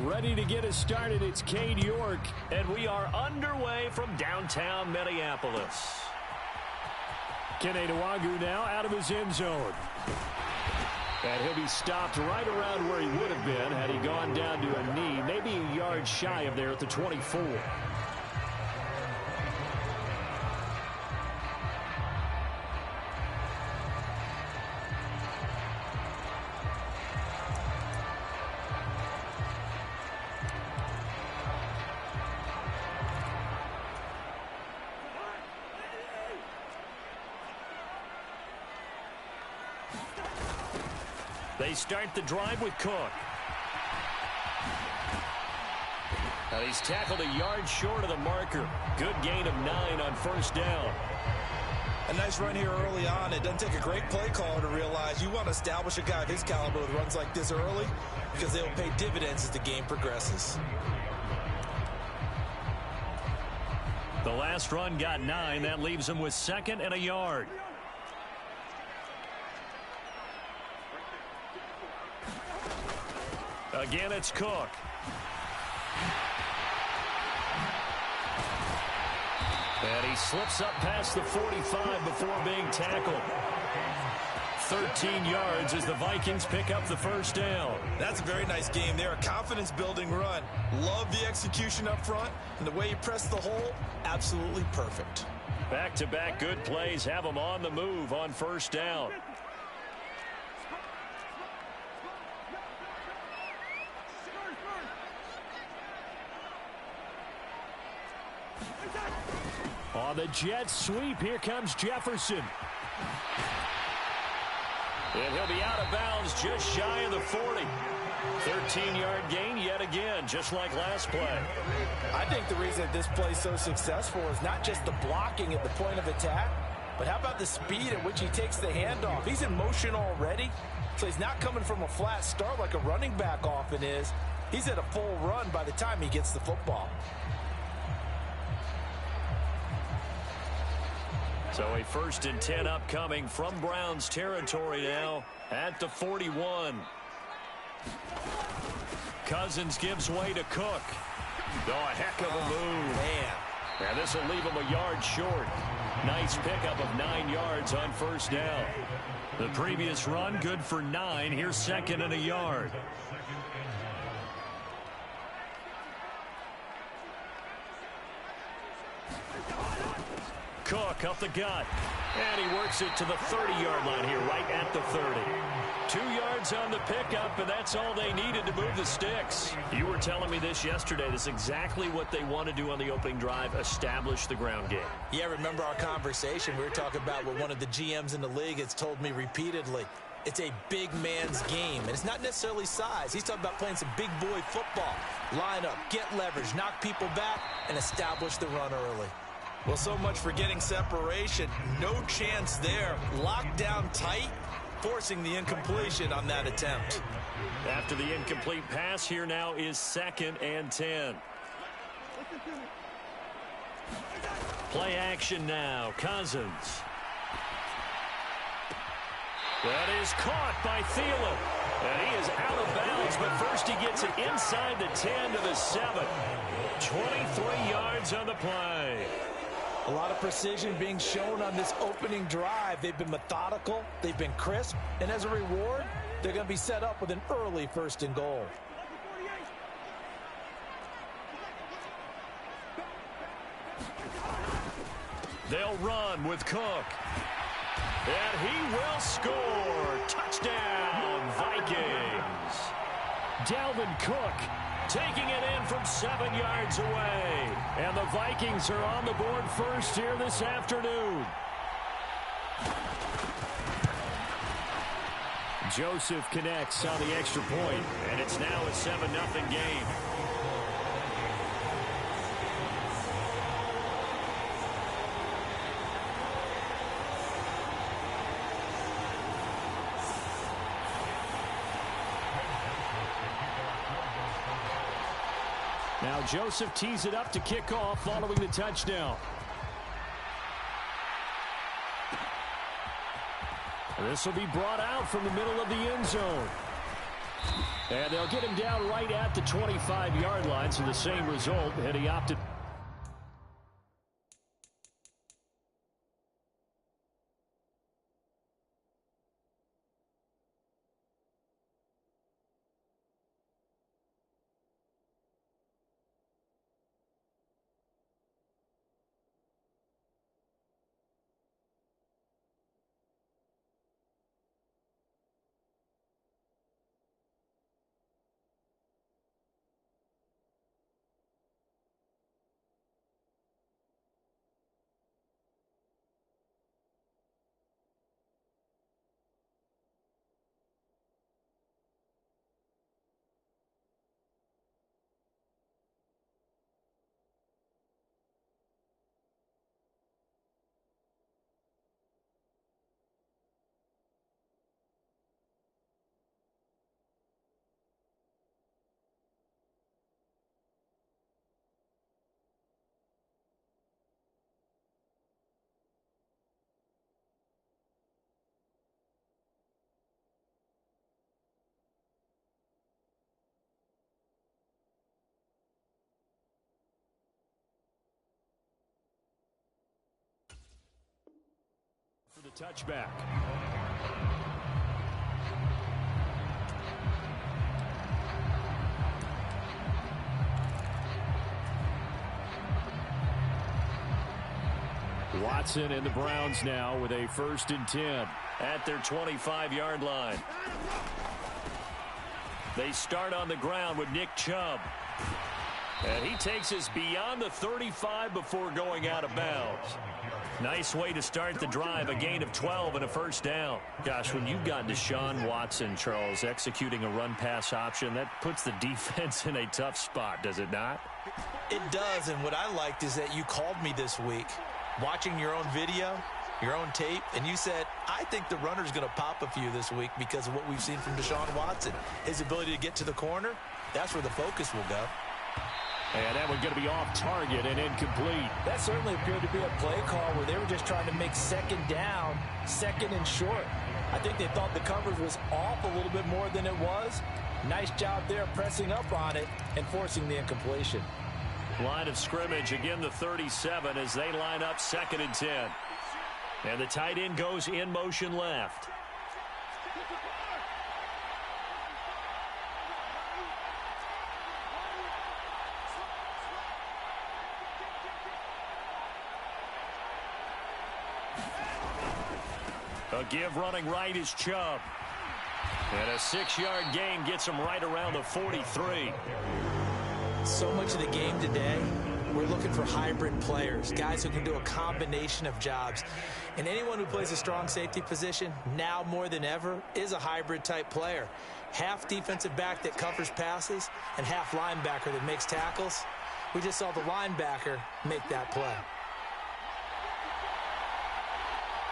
Ready to get us started, it's Cade York, and we are underway from downtown Minneapolis. Keneduagu now out of his end zone. And he'll be stopped right around where he would have been had he gone down to a knee, maybe a yard shy of there at the 24. They start the drive with Cook. Now he's tackled a yard short of the marker. Good gain of 9 on first down. A nice run here early on. It doesn't take a great play caller to realize you want to establish a guy of his caliber with runs like this early because they will pay dividends as the game progresses. The last run got 9. That leaves him with 2nd and a yard. Again, it's Cook. And he slips up past the 45 before being tackled. 13 yards as the Vikings pick up the first down. That's a very nice game there. A confidence-building run. Love the execution up front. And the way he pressed the hole, absolutely perfect. Back-to-back good plays have him on the move on first down. On the jet sweep, here comes Jefferson. And he'll be out of bounds just shy of the 40. 13-yard gain yet again, just like last play. I think the reason that this play is so successful is not just the blocking at the point of attack, but how about the speed at which he takes the handoff? He's in motion already, so he's not coming from a flat start like a running back often is. He's at a full run by the time he gets the football. So a 1st and 10 upcoming from Browns territory now at the 41. Cousins gives way to Cook. Oh, a heck of a move. Man. And this will leave him a yard short. Nice pickup of 9 yards on first down. The previous run good for 9. Here's 2nd and a yard. Cook up the gut. And he works it to the 30-yard line here, right at the 30. 2 yards on the pickup, and that's all they needed to move the sticks. You were telling me this yesterday. This is exactly what they want to do on the opening drive, establish the ground game. Yeah, remember our conversation. We were talking about what one of the GMs in the league has told me repeatedly. It's a big man's game, and it's not necessarily size. He's talking about playing some big boy football. Line up, get leverage, knock people back, and establish the run early. Well, so much for getting separation. No chance there. Locked down tight, forcing the incompletion on that attempt. After the incomplete pass, here now is 2nd and 10. Play action now. Cousins. That is caught by Thielen. And he is out of bounds, but first he gets it inside the 10 to the 7. 23 yards on the play. A lot of precision being shown on this opening drive. They've been methodical, they've been crisp, and as a reward, they're going to be set up with an early 1st and goal. They'll run with Cook. And he will score. Touchdown, Vikings. Dalvin Cook taking it in from 7 yards away. And the Vikings are on the board first here this afternoon. Joseph connects on the extra point, and it's now a 7-0 game. Now Joseph tees it up to kick off following the touchdown. This will be brought out from the middle of the end zone. And they'll get him down right at the 25-yard line, so the same result, and he opted. For the touchback. Watson and the Browns now with a 1st and 10 at their 25-yard line. They start on the ground with Nick Chubb. And he takes us beyond the 35 before going out of bounds. Nice way to start the drive, a gain of 12 and a 1st down. Gosh, when you've got Deshaun Watson, Charles, executing a run-pass option, that puts the defense in a tough spot, does it not? It does, and what I liked is that you called me this week, watching your own video, your own tape, and you said, I think the runner's going to pop a few this week because of what we've seen from Deshaun Watson. His ability to get to the corner, that's where the focus will go. And that one's going to be off target and incomplete. That certainly appeared to be a play call where they were just trying to make 2nd down, 2nd and short. I think they thought the coverage was off a little bit more than it was. Nice job there pressing up on it and forcing the incompletion. Line of scrimmage, again the 37 as they line up 2nd and 10. And the tight end goes in motion left. A give running right is Chubb. And a 6-yard gain gets him right around the 43. So much of the game today, we're looking for hybrid players, guys who can do a combination of jobs. And anyone who plays a strong safety position, now more than ever, is a hybrid type player. Half defensive back that covers passes and half linebacker that makes tackles. We just saw the linebacker make that play.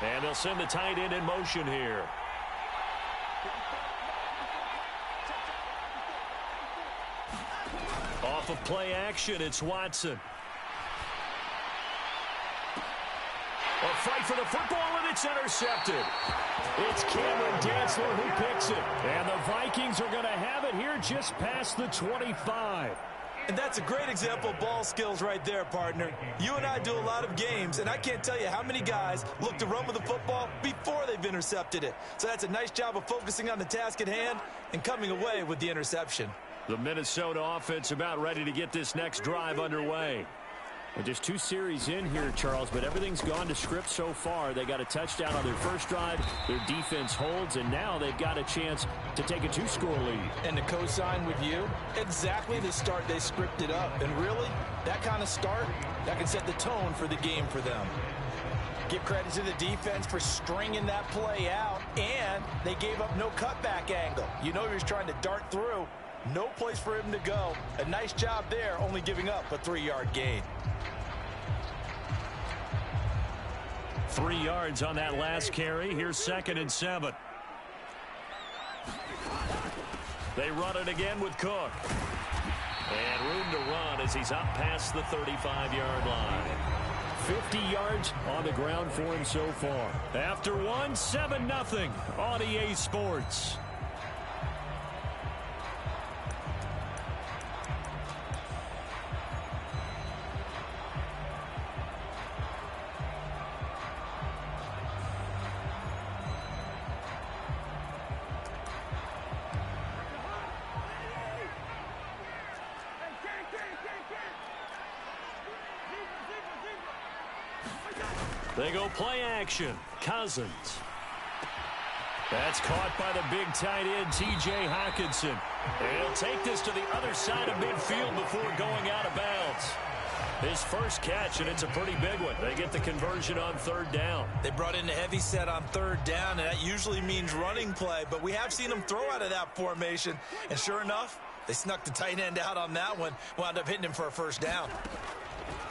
And they'll send the tight end in motion here. Off of play action, it's Watson. A fight for the football, and it's intercepted. It's Cameron Dantzler who picks it. And the Vikings are going to have it here just past the 25. And that's a great example of ball skills right there, partner. You and I do a lot of games, and I can't tell you how many guys look to run with the football before they've intercepted it. So that's a nice job of focusing on the task at hand and coming away with the interception. The Minnesota offense about ready to get this next drive underway. Well, just 2 series in here, Charles, but everything's gone to script so far. They got a touchdown on their first drive. Their defense holds, and now they've got a chance to take a 2-score lead. And to co-sign with you, exactly the start they scripted up. And really, that kind of start, that can set the tone for the game for them. Give credit to the defense for stringing that play out, and they gave up no cutback angle. You know he was trying to dart through. No place for him to go. A nice job there, only giving up a 3-yard gain. 3 yards on that last carry. Here's 2nd and 7. They run it again with Cook. And room to run as he's up past the 35-yard line. 50 yards on the ground for him so far. After one, 7-0 on EA Sports. They go play action. Cousins. That's caught by the big tight end, T.J. Hockenson. And he'll take this to the other side of midfield before going out of bounds. His first catch, and it's a pretty big one. They get the conversion on third down. They brought in the heavy set on third down, and that usually means running play. But we have seen them throw out of that formation. And sure enough, they snuck the tight end out on that one. Wound up hitting him for a first down.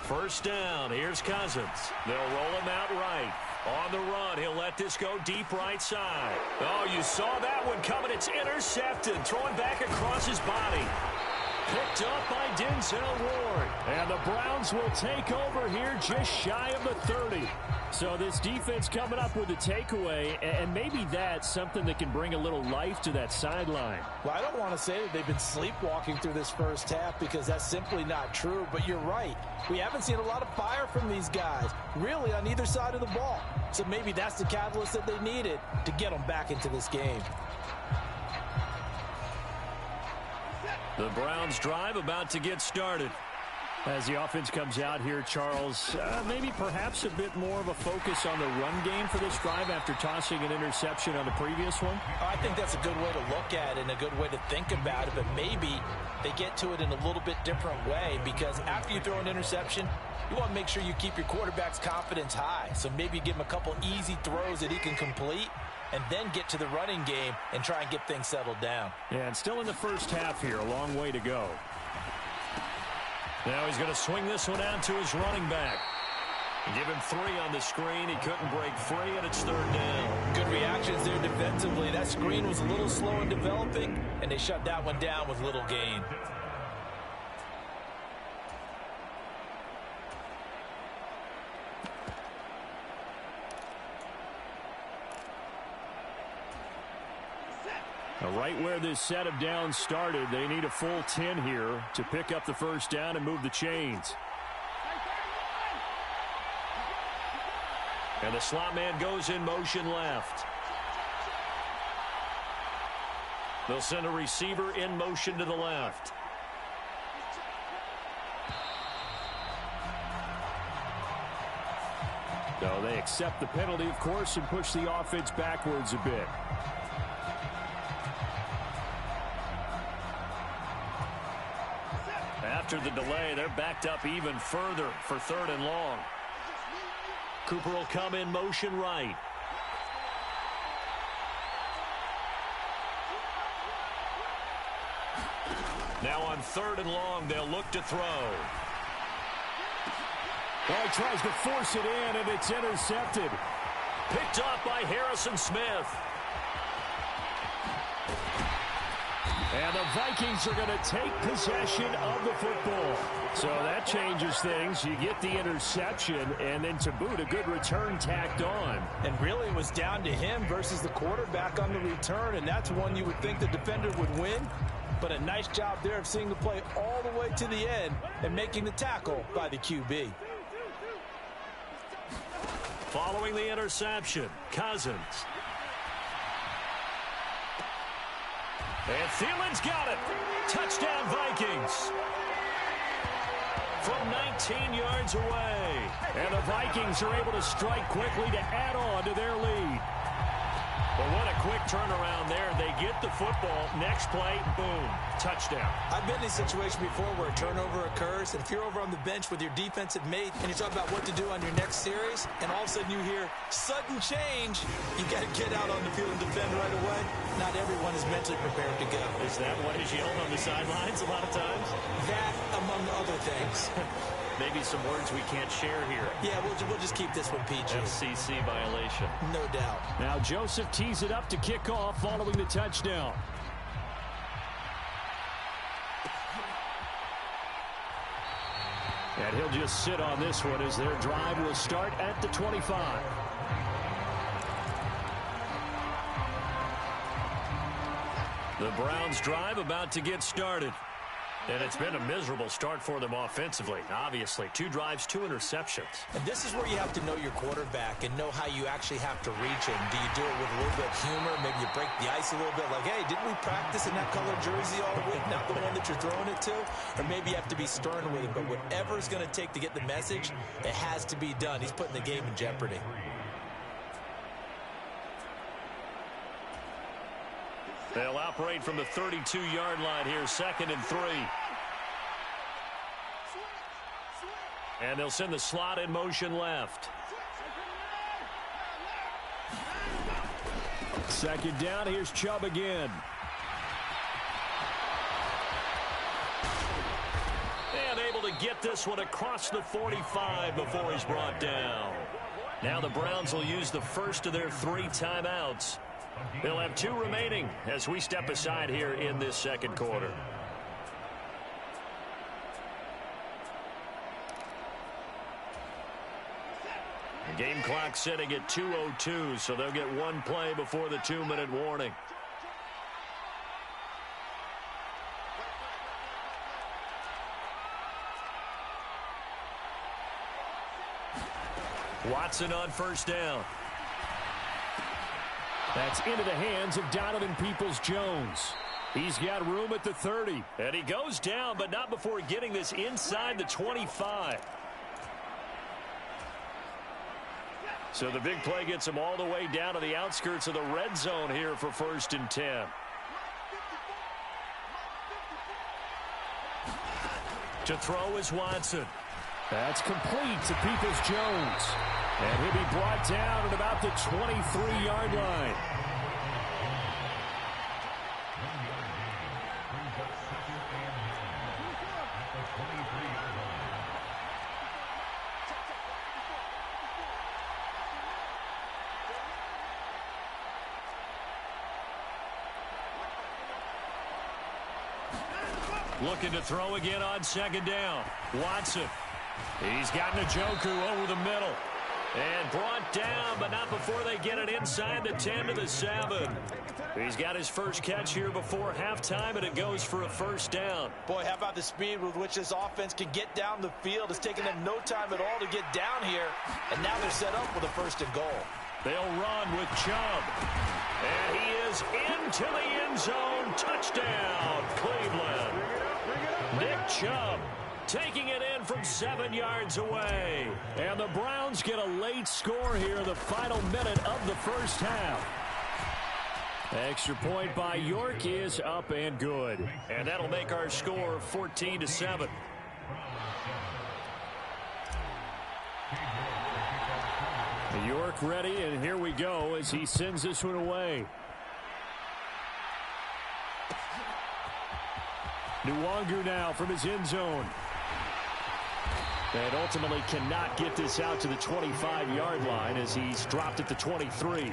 First down. Here's Cousins. They'll roll him out right. On the run, he'll let this go deep right side. Oh, you saw that one coming. It's intercepted. Throwing back across his body. Picked up by Denzel Ward. And the Browns will take over here just shy of the 30. So this defense coming up with a takeaway, and maybe that's something that can bring a little life to that sideline. Well, I don't want to say that they've been sleepwalking through this first half because that's simply not true, but you're right. We haven't seen a lot of fire from these guys, really on either side of the ball. So maybe that's the catalyst that they needed to get them back into this game. The Browns drive about to get started. As the offense comes out here, Charles, maybe perhaps a bit more of a focus on the run game for this drive after tossing an interception on the previous one? I think that's a good way to look at it and a good way to think about it, but maybe they get to it in a little bit different way because after you throw an interception, you want to make sure you keep your quarterback's confidence high. So maybe give him a couple easy throws that he can complete and then get to the running game and try and get things settled down. Yeah, and still in the first half here, a long way to go. Now he's going to swing this one out to his running back. Give him 3 on the screen. He couldn't break free, and it's third down. Good reactions there defensively. That screen was a little slow in developing, and they shut that one down with little gain. Right where this set of downs started, they need a full 10 here to pick up the first down and move the chains. And the slot man goes in motion left. They'll send a receiver in motion to the left. So they accept the penalty, of course, and push the offense backwards a bit. After the delay, they're backed up even further for third and long. Cooper will come in motion right. Now on third and long, they'll look to throw. Well, he tries to force it in, and it's intercepted. Picked up by Harrison Smith. And the Vikings are going to take possession of the football. So that changes things. You get the interception, and then to boot, a good return tacked on. And really, it was down to him versus the quarterback on the return, and that's one you would think the defender would win. But a nice job there of seeing the play all the way to the end and making the tackle by the QB. Following the interception, Cousins. And Thielen's got it. Touchdown, Vikings. From 19 yards away. And the Vikings are able to strike quickly to add on to their lead. But what a quick turnaround there. They get the football. Next play, boom, touchdown. I've been in a situation before where a turnover occurs, and if you're over on the bench with your defensive mate and you're talking about what to do on your next series, and all of a sudden you hear sudden change, you got to get out on the field and defend right away. Not everyone is mentally prepared to go. Is that what is yelled on the sidelines a lot of times? That, among other things. Maybe some words we can't share here. Yeah, we'll just keep this one PG. FCC violation. No doubt. Now Joseph tees it up to kick off following the touchdown. And he'll just sit on this one as their drive will start at the 25. The Browns drive about to get started. And it's been a miserable start for them offensively. Obviously, 2 drives, 2 interceptions. And this is where you have to know your quarterback and know how you actually have to reach him. Do you do it with a little bit of humor? Maybe you break the ice a little bit like, hey, didn't we practice in that color jersey all week? Not the one that you're throwing it to? Or maybe you have to be stern with him. But whatever it's going to take to get the message, it has to be done. He's putting the game in jeopardy. They'll operate from the 32-yard line here, 2nd and 3. And they'll send the slot in motion left. 2nd down, here's Chubb again. And able to get this one across the 45 before he's brought down. Now the Browns will use the first of their 3 timeouts. They'll have 2 remaining as we step aside here in this 2nd quarter. The game clock sitting at 2:02, so they'll get 1 play before the 2-minute warning. Watson on 1st down. That's into the hands of Donovan Peoples-Jones. He's got room at the 30. And he goes down, but not before getting this inside the 25. So the big play gets him all the way down to the outskirts of the red zone here for 1st and 10. To throw is Watson. That's complete to Peoples-Jones. And he'll be brought down at about the 23-yard line. Looking to throw again on 2nd down. Watson. He's got Njoku over the middle. And brought down, but not before they get it inside the 10 to the 7. He's got his first catch here before halftime, and it goes for a 1st down. Boy, how about the speed with which this offense can get down the field? It's taken them no time at all to get down here, and now they're set up with a 1st and goal. They'll run with Chubb. And he is into the end zone. Touchdown, Cleveland. Nick Chubb taking it in from 7 yards away. And the Browns get a late score here in the final minute of the 1st half. Extra point by York is up and good. And that'll make our score 14-7. York ready, and here we go as he sends this one away. Nwangu now from his end zone. And ultimately cannot get this out to the 25-yard line as he's dropped at the 23.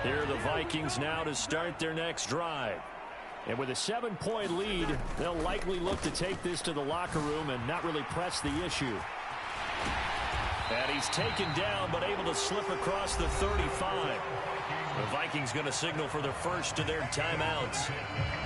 Here are the Vikings now to start their next drive. And with a 7-point lead, they'll likely look to take this to the locker room and not really press the issue. And he's taken down, but able to slip across the 35. The Vikings going to signal for the first of their timeouts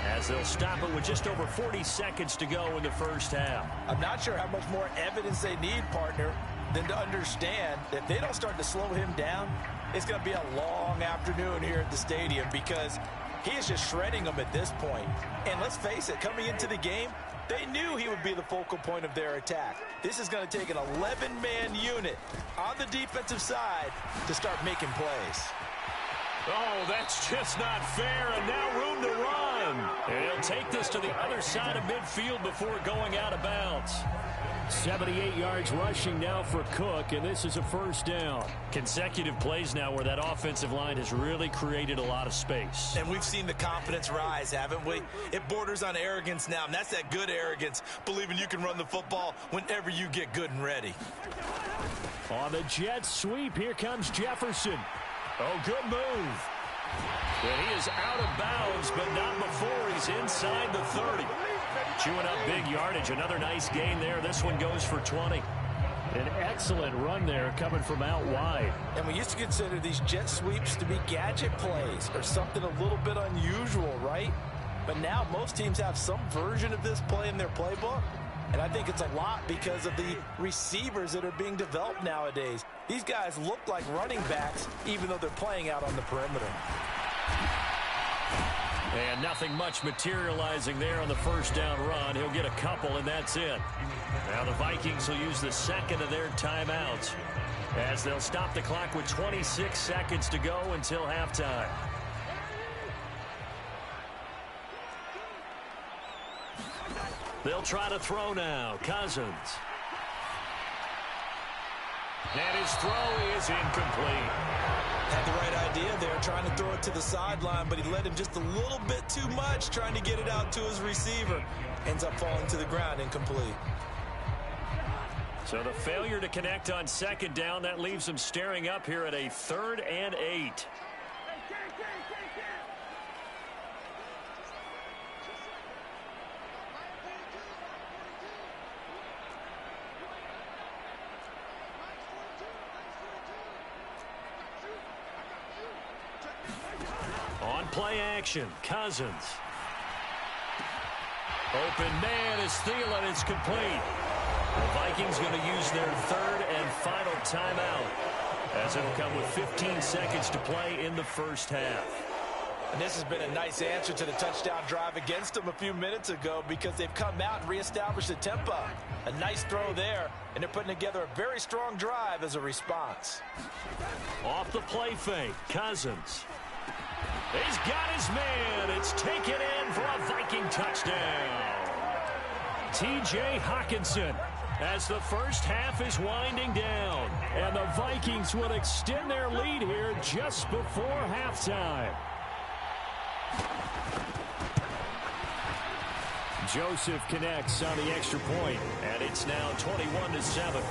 as they'll stop it with just over 40 seconds to go in the 1st half. I'm not sure how much more evidence they need, partner, than to understand that if they don't start to slow him down, it's going to be a long afternoon here at the stadium because he is just shredding them at this point. And let's face it, coming into the game, they knew he would be the focal point of their attack. This is going to take an 11-man unit on the defensive side to start making plays. Oh, that's just not fair, and now room to run. And he'll take this to the other side of midfield before going out of bounds. 78 yards rushing now for Cook, and this is a 1st down. Consecutive plays now where that offensive line has really created a lot of space. And we've seen the confidence rise, haven't we? It borders on arrogance now, and that's that good arrogance, believing you can run the football whenever you get good and ready. On the jet sweep, here comes Jefferson. Oh, good move. And he is out of bounds, but not before he's inside the 30. Chewing up big yardage. Another nice gain there. This one goes for 20. An excellent run there coming from out wide. And we used to consider these jet sweeps to be gadget plays or something a little bit unusual, right? But now most teams have some version of this play in their playbook. And I think it's a lot because of the receivers that are being developed nowadays. These guys look like running backs even though they're playing out on the perimeter. And nothing much materializing there on the first down run. He'll get a couple, and that's it. Now the Vikings will use the second of their timeouts as they'll stop the clock with 26 seconds to go until halftime. They'll try to throw now. Cousins. And his throw is incomplete. Had the right idea there, trying to throw it to the sideline, but he led him just a little bit too much, trying to get it out to his receiver. Ends up falling to the ground, incomplete. So the failure to connect on second down, that leaves him staring up here at a 3rd and 8. Play action. Cousins. Open man is Thielen. It's complete. The Vikings going to use their 3rd and final timeout as it'll come with 15 seconds to play in the first half. And this has been a nice answer to the touchdown drive against them a few minutes ago because they've come out and reestablished the tempo. A nice throw there, and they're putting together a very strong drive as a response. Off the play fake. Cousins. He's got his man. It's taken in for a Viking touchdown. T.J. Hawkinson as the first half is winding down. And the Vikings will extend their lead here just before halftime. Joseph connects on the extra point, and it's now 21-7.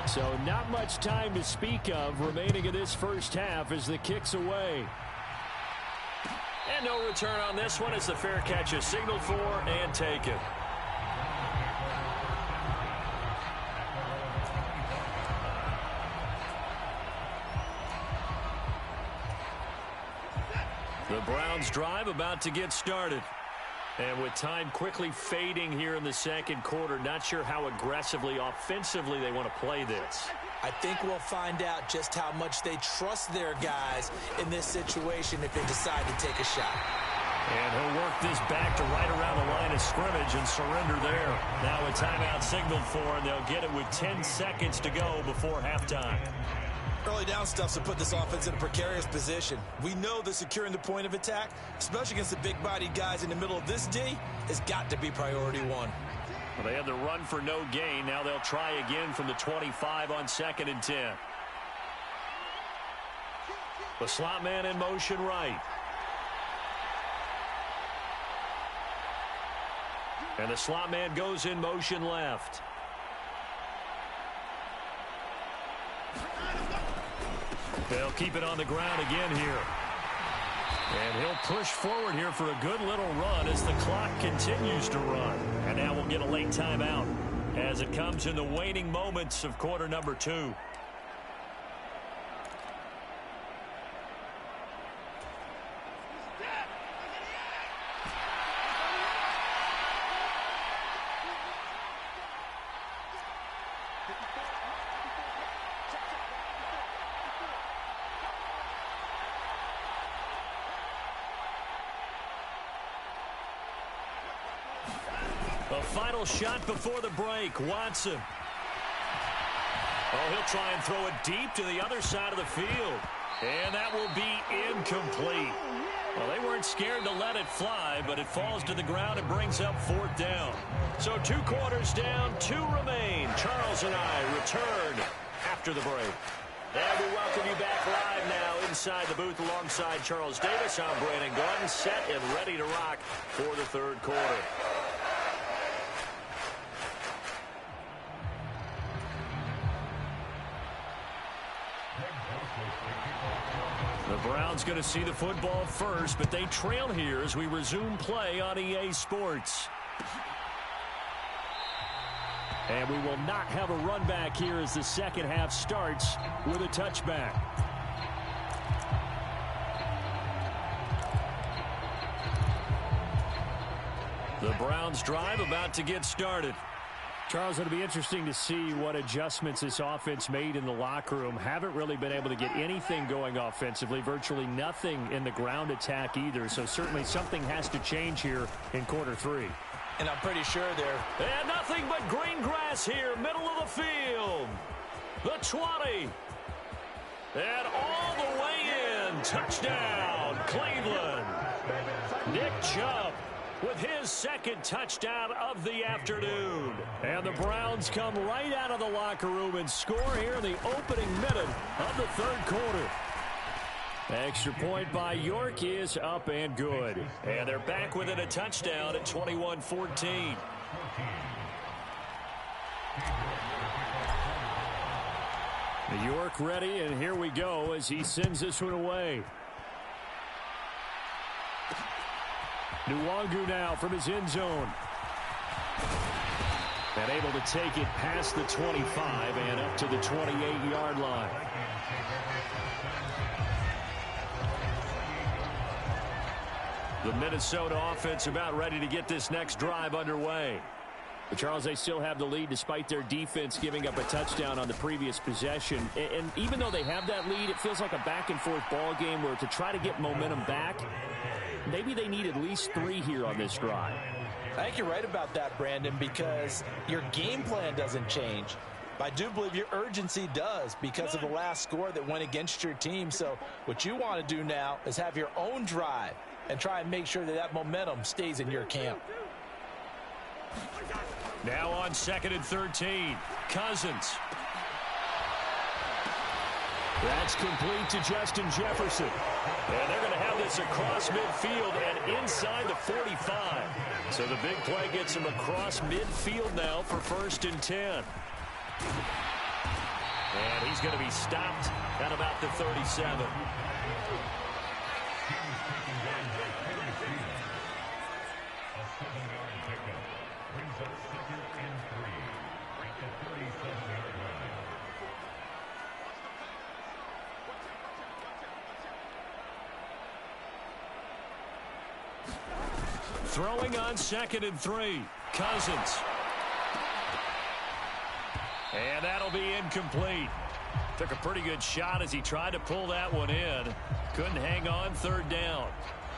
So not much time to speak of remaining in this first half as the kick's away. And no return on this one as the fair catch is signaled for and taken. The Browns drive about to get started. And with time quickly fading here in the second quarter, not sure how aggressively, offensively they want to play this. I think we'll find out just how much they trust their guys in this situation if they decide to take a shot. And he'll work this back to right around the line of scrimmage and surrender there. Now a timeout signaled for, and they'll get it with 10 seconds to go before halftime. Early down stuff's to put this offense in a precarious position. We know that securing the point of attack, especially against the big-bodied guys in the middle of this D, has got to be priority one. Well, they had the run for no gain. Now they'll try again from the 25 on 2nd and 10. The slot man in motion right. And the slot man goes in motion left. They'll keep it on the ground again here. And he'll push forward here for a good little run as the clock continues to run. And now we'll get a late timeout as it comes in the waning moments of quarter number 2. The final shot before the break. Watson. Oh, he'll try and throw it deep to the other side of the field. And that will be incomplete. Well, they weren't scared to let it fly, but it falls to the ground and brings up 4th down. So 2 quarters down, 2 remain. Charles and I return after the break. And we welcome you back live now inside the booth alongside Charles Davis. I'm Brandon Gordon, set and ready to rock for the 3rd quarter. The Browns going to see the football first, but they trail here as we resume play on EA Sports. And we will not have a run back here as the second half starts with a touchback. The Browns drive about to get started. Charles, it'll be interesting to see what adjustments this offense made in the locker room. Haven't really been able to get anything going offensively, virtually nothing in the ground attack either. So certainly something has to change here in quarter three. And I'm pretty sure they're... And nothing but green grass here, middle of the field. The 20. And all the way in. Touchdown, Cleveland. Nick Chubb with his second touchdown of the afternoon. And the Browns come right out of the locker room and score here in the opening minute of the third quarter. Extra point by York is up and good. And they're back within a touchdown at 21-14. York ready, and here we go as he sends this one away. Nwangu now from his end zone. And able to take it past the 25 and up to the 28-yard line. The Minnesota offense about ready to get this next drive underway. But Charles, they still have the lead despite their defense giving up a touchdown on the previous possession. And even though they have that lead, it feels like a back-and-forth ball game where to try to get momentum back, maybe they need at least 3 here on this drive. I think you're right about that, Brandon, because your game plan doesn't change. I do believe your urgency does because of the last score that went against your team. So what you want to do now is have your own drive and try and make sure that that momentum stays in your camp. Now on 2nd and 13, Cousins. That's complete to Justin Jefferson. And they're going to have this across midfield and inside the 45. So the big play gets him across midfield now for 1st and 10. And he's going to be stopped at about the 37. Throwing on 2nd and 3, Cousins. And that'll be incomplete. Took a pretty good shot as he tried to pull that one in. Couldn't hang on 3rd down.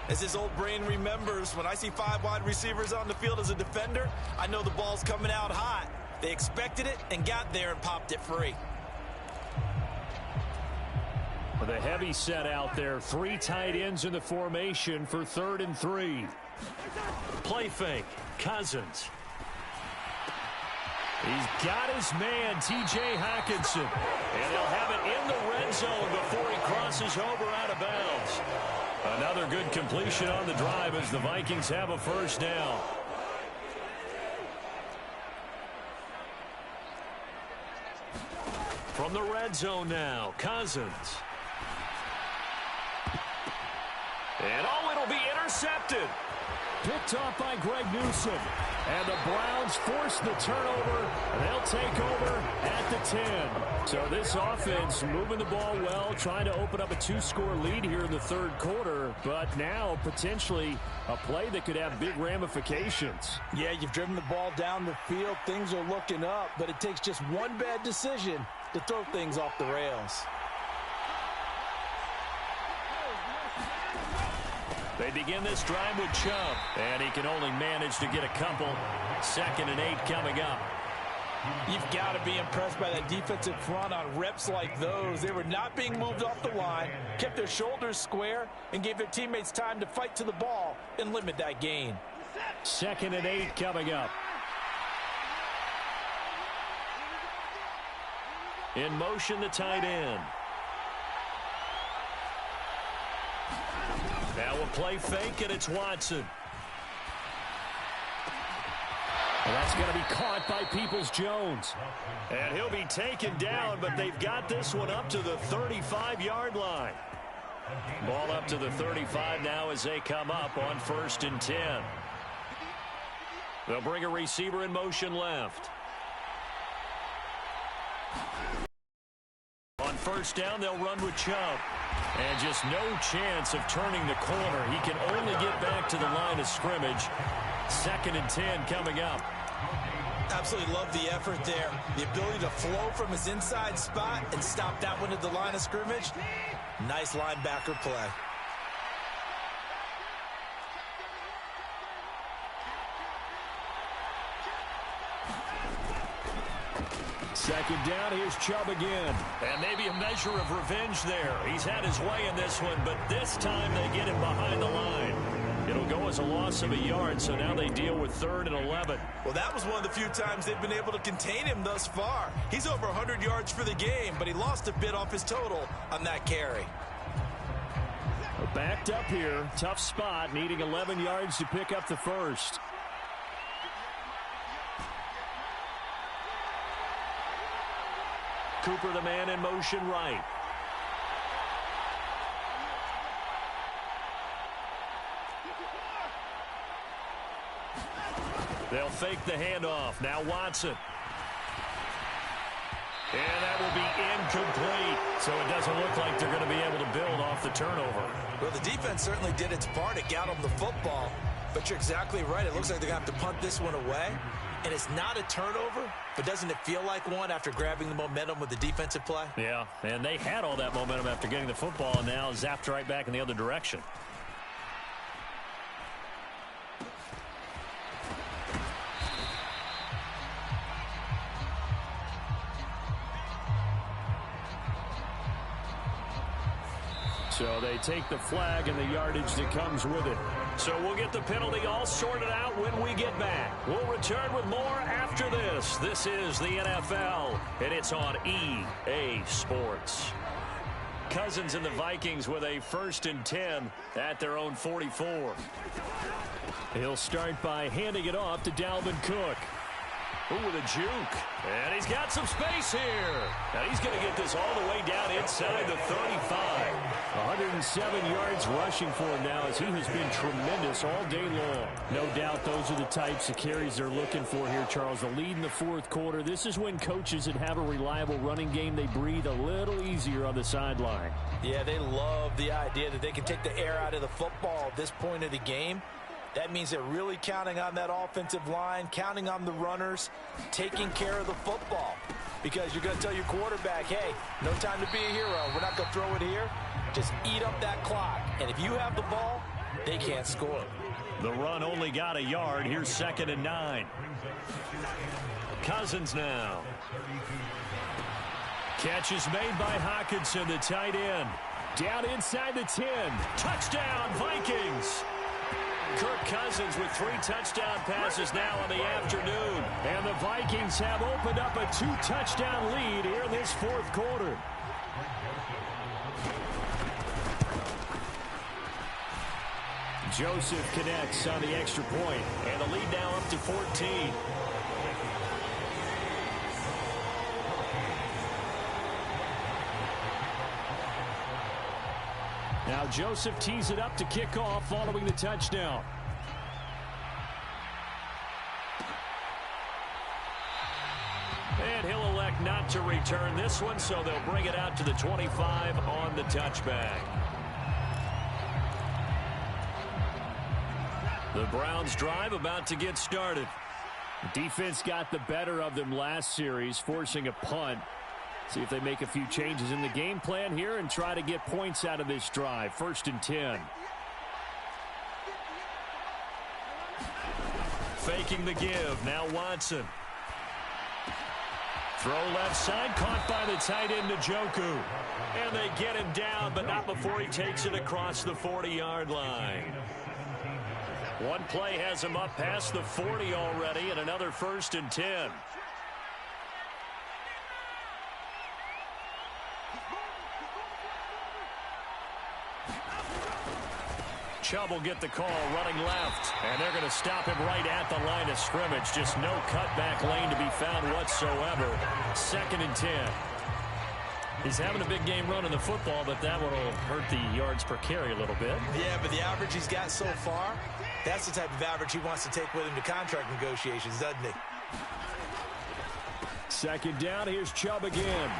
As his old brain remembers, when I see 5 wide receivers on the field as a defender, I know the ball's coming out hot. They expected it and got there and popped it free. With a heavy set out there, 3 tight ends in the formation for 3rd and 3. Play fake, Cousins. He's got his man, T.J. Hockenson. And he'll have it in the red zone before he crosses over out of bounds. Another good completion on the drive as the Vikings have a 1st down. From the red zone now, Cousins. And it'll be intercepted. Picked off by Greg Newsome. And the Browns force the turnover. They'll take over at the 10. So this offense moving the ball well, trying to open up a 2-score lead here in the 3rd quarter. But now potentially a play that could have big ramifications. Yeah, you've driven the ball down the field. Things are looking up, but it takes just one bad decision to throw things off the rails. They begin this drive with Chubb, and he can only manage to get a couple. 2nd and 8 coming up. You've got to be impressed by that defensive front on reps like those. They were not being moved off the line, kept their shoulders square, and gave their teammates time to fight to the ball and limit that gain. 2nd and 8 coming up. In motion, the tight end. Now a play fake, and it's Watson. And that's going to be caught by Peoples-Jones. And he'll be taken down, but they've got this one up to the 35-yard line. Ball up to the 35 now as they come up on 1st and 10. They'll bring a receiver in motion left. On 1st down, they'll run with Chubb. And just no chance of turning the corner. He can only get back to the line of scrimmage. 2nd and 10 coming up. Absolutely love the effort there. The ability to flow from his inside spot and stop that one at the line of scrimmage. Nice linebacker play. Second down, here's Chubb again. And maybe a measure of revenge there. He's had his way in this one, but this time they get him behind the line. It'll go as a loss of a yard, so now they deal with 3rd and 11. Well, that was one of the few times they've been able to contain him thus far. He's over 100 yards for the game, but he lost a bit off his total on that carry. Backed up here, tough spot, needing 11 yards to pick up the first. Cooper, the man in motion right. They'll fake the handoff. Now Watson. And that will be incomplete. So it doesn't look like they're going to be able to build off the turnover. Well, the defense certainly did its part. It got them the football. But you're exactly right. It looks like they're going to have to punt this one away. And it's not a turnover, but doesn't it feel like one after grabbing the momentum with the defensive play? Yeah, and they had all that momentum after getting the football, and now zapped right back in the other direction. So they take the flag and the yardage that comes with it. So we'll get the penalty all sorted out when we get back. We'll return with more after this. This is the NFL, and it's on EA Sports. Cousins and the Vikings with a 1st and 10 at their own 44. He'll start by handing it off to Dalvin Cook. Ooh, with a juke. And he's got some space here. Now he's going to get this all the way down inside the 35. 107 yards rushing for him now as he has been tremendous all day long. No doubt those are the types of carries they're looking for here, Charles. The lead in the 4th quarter. This is when coaches that have a reliable running game, they breathe a little easier on the sideline. Yeah, they love the idea that they can take the air out of the football at this point of the game. That means they're really counting on that offensive line, counting on the runners, taking care of the football. Because you're going to tell your quarterback, hey, no time to be a hero. We're not going to throw it here. Just eat up that clock. And if you have the ball, they can't score. The run only got a yard. Here's 2nd and 9. Cousins now. Catch is made by Hockenson, the tight end. Down inside the 10. Touchdown, Vikings. Kirk Cousins with 3 touchdown passes now in the afternoon. And the Vikings have opened up a 2-touchdown lead here in this 4th quarter. Joseph connects on the extra point. And the lead now up to 14. Now Joseph tees it up to kick off following the touchdown. And he'll elect not to return this one, so they'll bring it out to the 25 on the touchback. The Browns drive about to get started. Defense got the better of them last series, forcing a punt. See if they make a few changes in the game plan here and try to get points out of this drive. 1st and 10. Faking the give. Now Watson. Throw left side, caught by the tight end Njoku. And they get him down, but not before he takes it across the 40-yard line. One play has him up past the 40 already, and another 1st and 10. Chubb will get the call running left, and they're going to stop him right at the line of scrimmage. Just no cutback lane to be found whatsoever. 2nd and 10. He's having a big game running the football, but that one will hurt the yards per carry a little bit. Yeah, but the average he's got so far, that's the type of average he wants to take with him to contract negotiations, doesn't he? Second down, here's Chubb again.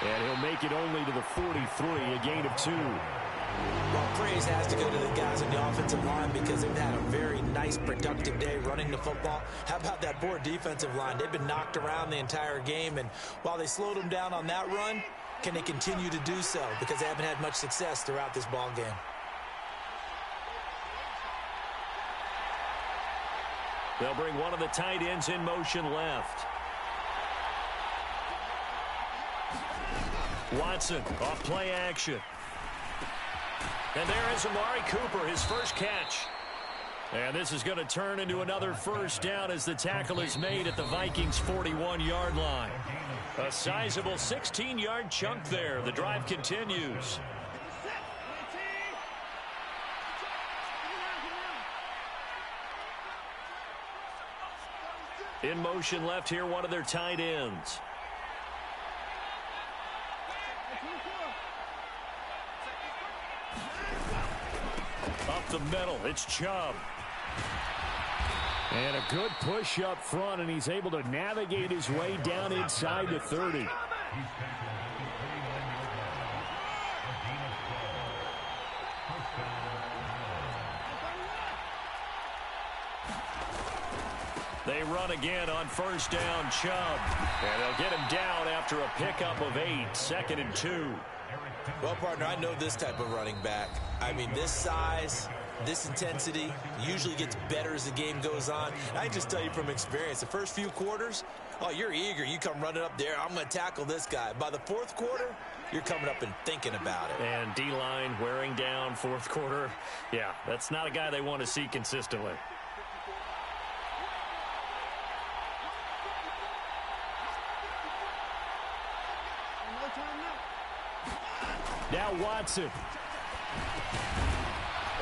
And he'll make it only to the 43, a gain of 2. Well, praise has to go to the guys on the offensive line because they've had a very nice, productive day running the football. How about that poor defensive line? They've been knocked around the entire game, and while they slowed them down on that run, can they continue to do so? Because they haven't had much success throughout this ball game. They'll bring one of the tight ends in motion left. Watson off play action. And there is Amari Cooper, his first catch. And this is going to turn into another first down as the tackle is made at the Vikings' 41-yard line. A sizable 16-yard chunk there. The drive continues. In motion left here, one of their tight ends. Up the middle, it's Chubb. And a good push up front, and he's able to navigate his way down inside the 30. They run again on first down, Chubb. And they'll get him down after a pickup of 8, 2nd and 2. Well, partner, I know this type of running back. I mean, this size, this intensity usually gets better as the game goes on. I can just tell you from experience, the first few quarters, oh, you're eager. You come running up there, I'm going to tackle this guy. By the fourth quarter, you're coming up and thinking about it. And D-line wearing down fourth quarter. Yeah, that's not a guy they want to see consistently. Now Watson.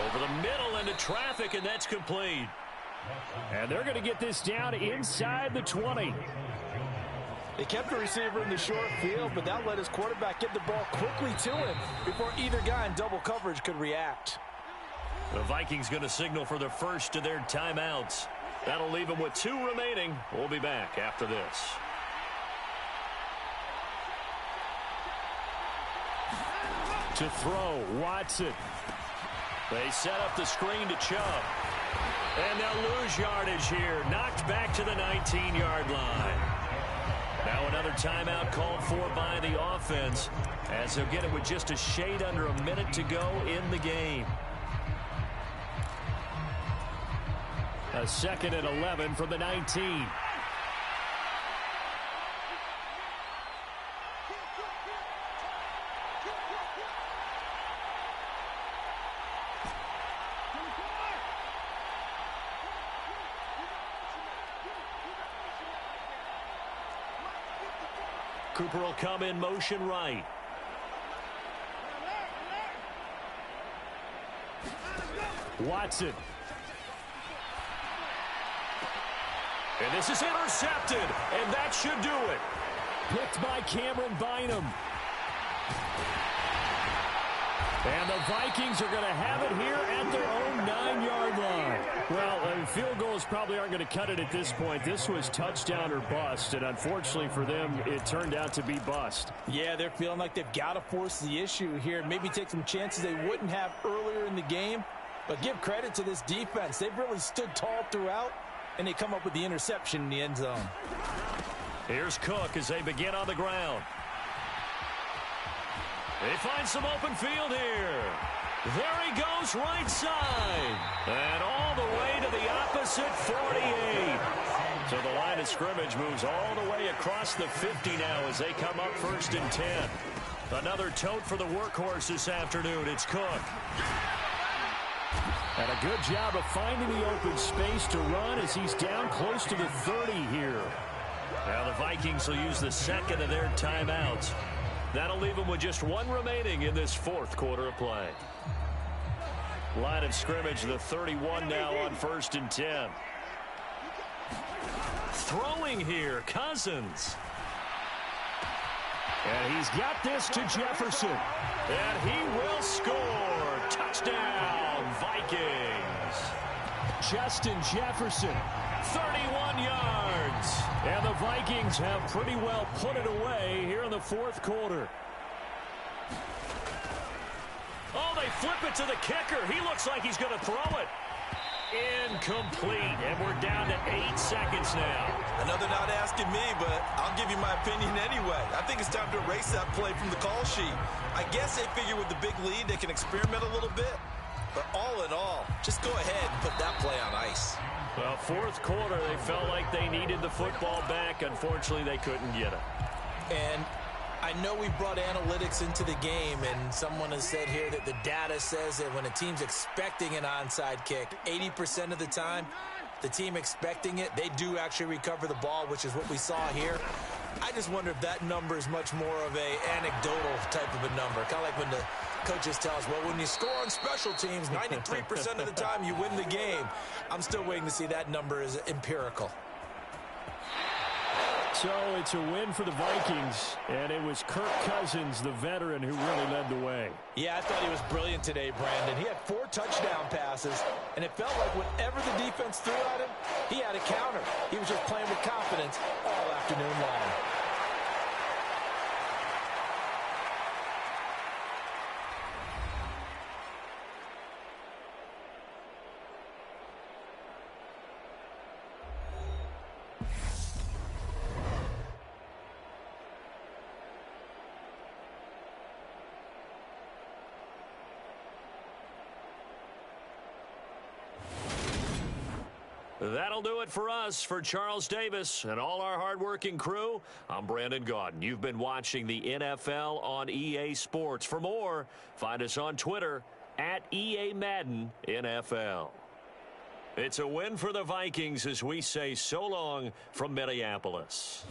Over the middle into traffic, and that's complete. And they're going to get this down inside the 20. They kept the receiver in the short field, but that let his quarterback get the ball quickly to him before either guy in double coverage could react. The Vikings going to signal for the first of their timeouts. That'll leave them with 2 remaining. We'll be back after this. To throw, Watson. They set up the screen to Chubb. And they'll lose yardage here. Knocked back to the 19-yard line. Now another timeout called for by the offense, as they'll get it with just a shade under a minute to go in the game. A 2nd and 11 from the 19. Cooper will come in motion right. Watson. And this is intercepted, and that should do it. Picked by Cameron Bynum. And the Vikings are going to have it here at their own 9-yard line. Well, field goals probably aren't going to cut it at this point. This was touchdown or bust, and unfortunately for them, it turned out to be bust. Yeah, they're feeling like they've got to force the issue here. Maybe take some chances they wouldn't have earlier in the game. But give credit to this defense. They've really stood tall throughout, and they come up with the interception in the end zone. Here's Cook as they begin on the ground. They find some open field here. There he goes, right side. And all the way to the opposite 48. So the line of scrimmage moves all the way across the 50 now as they come up 1st and 10. Another tote for the workhorse this afternoon. It's Cook. And a good job of finding the open space to run as he's down close to the 30 here. Now the Vikings will use the 2nd of their timeouts. That'll leave them with just 1 remaining in this 4th quarter of play. Line of scrimmage, the 31 now on 1st and 10. Throwing here, Cousins. And he's got this to Jefferson. And he will score. Touchdown, Vikings. Justin Jefferson, 31 yards. And the Vikings have pretty well put it away here in the fourth quarter. Oh, they flip it to the kicker. He looks like he's going to throw it. Incomplete, and we're down to 8 seconds now. I know they're not asking me, but I'll give you my opinion anyway. I think it's time to erase that play from the call sheet. I guess they figure with the big lead they can experiment a little bit. But all in all, just go ahead and put that play on ice. Well, fourth quarter, they felt like they needed the football back. Unfortunately, they couldn't get it. And I know we brought analytics into the game, and someone has said here that the data says that when a team's expecting an onside kick, 80% of the time, the team expecting it, they do actually recover the ball, which is what we saw here. I just wonder if that number is much more of a anecdotal type of a number. Kind of like when the coaches tell us, well, when you score on special teams, 93% of the time you win the game. I'm still waiting to see that number is empirical. So it's a win for the Vikings, and it was Kirk Cousins, the veteran, who really led the way. Yeah, I thought he was brilliant today, Brandon. He had 4 touchdown passes, and it felt like whenever the defense threw at him, he had a counter. He was just playing with confidence all afternoon long. That'll do it for us. For Charles Davis and all our hardworking crew, I'm Brandon Gaudin. You've been watching the NFL on EA Sports. For more, find us on Twitter at EA Madden NFL. It's a win for the Vikings as we say so long from Minneapolis.